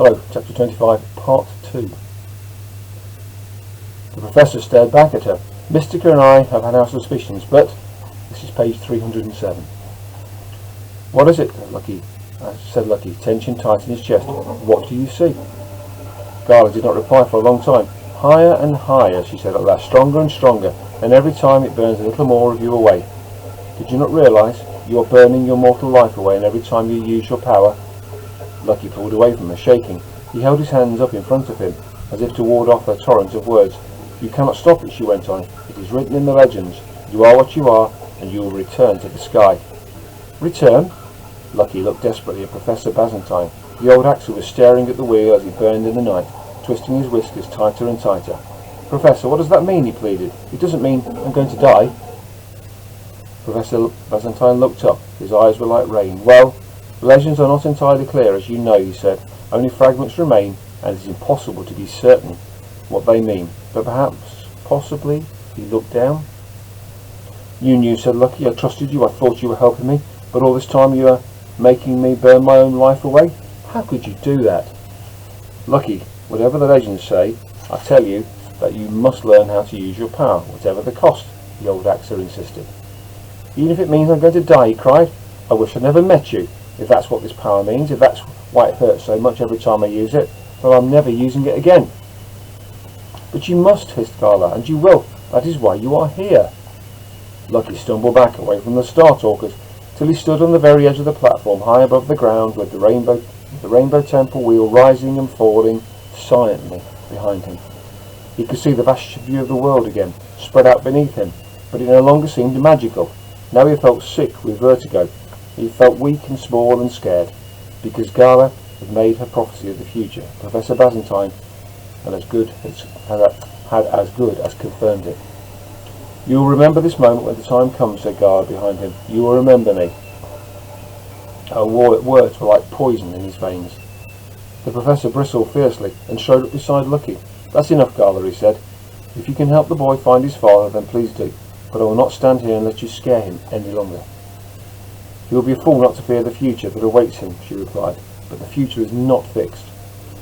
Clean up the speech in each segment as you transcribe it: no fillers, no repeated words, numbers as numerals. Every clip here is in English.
Hello, Chapter 25, Part 2. The Professor stared back at her. Mystica and I have had our suspicions, but... This is page 307. What is it, Lucky? Said Lucky, tension tight in his chest. What do you see? Gala did not reply for a long time. Higher and higher, she said at last, stronger and stronger, and every time it burns a little more of you away. Did you not realise? You are burning your mortal life away, and every time you use your power... Lucky pulled away from her, shaking. He held his hands up in front of him, as if to ward off her torrent of words. You cannot stop it, she went on. It is written in the legends. You are what you are, and you will return to the sky. Return? Lucky looked desperately at Professor Bazantine. The old actor was staring at the wheel as it burned in the night, twisting his whiskers tighter and tighter. Professor, what does that mean? He pleaded. It doesn't mean I'm going to die. Professor Bazantine looked up. His eyes were like rain. Well, the legends are not entirely clear, as you know, he said. Only fragments remain, and it is impossible to be certain what they mean. But perhaps, possibly, he looked down. You knew, said Lucky. I trusted you. I thought you were helping me. But all this time you are making me burn my own life away? How could you do that? Lucky, whatever the legends say, I tell you that you must learn how to use your power, whatever the cost, the old actor insisted. Even if it means I'm going to die, he cried. I wish I'd never met you, if that's what this power means, if that's why it hurts so much every time I use it. Well, I'm never using it again. But you must, hissed Gala, and you will. That is why you are here. Lucky stumbled back away from the Star Talkers, till he stood on the very edge of the platform, high above the ground, with the Rainbow Temple wheel rising and falling silently behind him. He could see the vast view of the world again, spread out beneath him, but it no longer seemed magical. Now he felt sick with vertigo. He felt weak and small and scared, because Gala had made her prophecy of the future. Professor Bazantine had as good as confirmed it. You will remember this moment when the time comes, said Gala behind him. You will remember me. Her words were like poison in his veins. The Professor bristled fiercely and strode up beside Lucky. That's enough, Gala, he said. If you can help the boy find his father, then please do. But I will not stand here and let you scare him any longer. He will be a fool not to fear the future that awaits him, she replied. But the future is not fixed.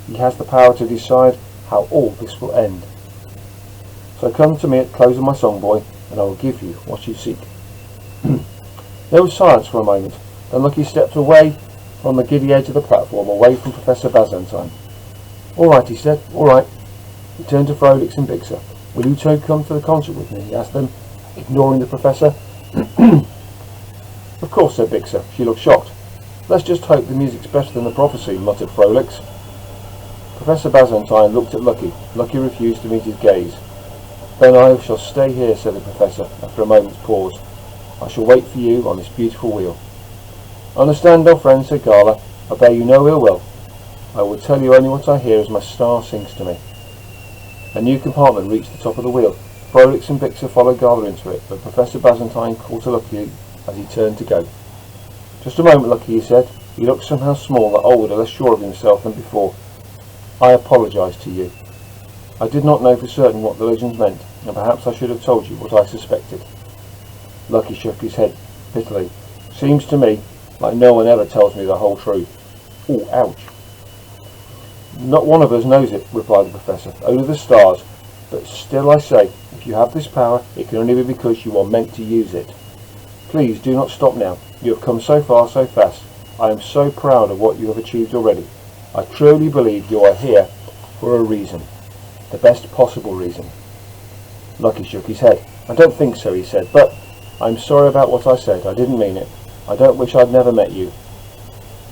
He has the power to decide how all this will end. So come to me at the close of my song, boy, and I will give you what you seek. There was silence for a moment. Then Lucky stepped away from the giddy edge of the platform, away from Professor Bazantine. All right, he said, all right. He turned to Frolix and Bixer. Will you two come to the concert with me? He asked them, ignoring the Professor. Of course, said Bixer. She looked shocked. Let's just hope the music's better than the prophecy, muttered Frolix. Professor Bazantine looked at Lucky. Lucky refused to meet his gaze. Then I shall stay here, said the Professor, after a moment's pause. I shall wait for you on this beautiful wheel. Understand, old friend, said Gala. I bear you no ill will. I will tell you only what I hear as my star sings to me. A new compartment reached the top of the wheel. Frolix and Bixer followed Gala into it, but Professor Bazantine called to Lucky as he turned to go. Just a moment, Lucky, he said. He looked somehow smaller, older, less sure of himself than before. I apologise to you. I did not know for certain what the legends meant, and perhaps I should have told you what I suspected. Lucky shook his head bitterly. Seems to me like no one ever tells me the whole truth. Oh, ouch. Not one of us knows it, replied the Professor. Only the stars. But still I say, if you have this power, it can only be because you are meant to use it. Please do not stop now. You have come so far so fast. I am so proud of what you have achieved already. I truly believe you are here for a reason. The best possible reason. Lucky shook his head. I don't think so, he said, but I'm sorry about what I said. I didn't mean it. I don't wish I'd never met you.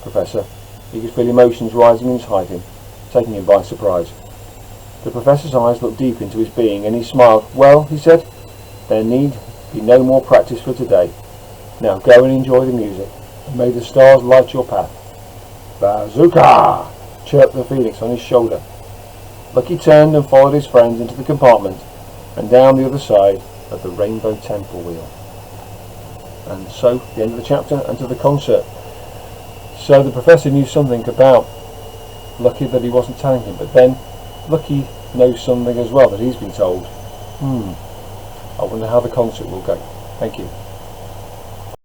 Professor, he could feel emotions rising inside him, taking him by surprise. The Professor's eyes looked deep into his being, and he smiled. Well, he said, there need be no more practice for today. Now go and enjoy the music, and may the stars light your path. Bazooka! Chirped the Phoenix on his shoulder. Lucky turned and followed his friends into the compartment and down the other side of the Rainbow Temple wheel. And so, the end of the chapter, and to the concert. So the Professor knew something about Lucky that he wasn't telling him, but then Lucky knows something as well that he's been told. I wonder how the concert will go. Thank you.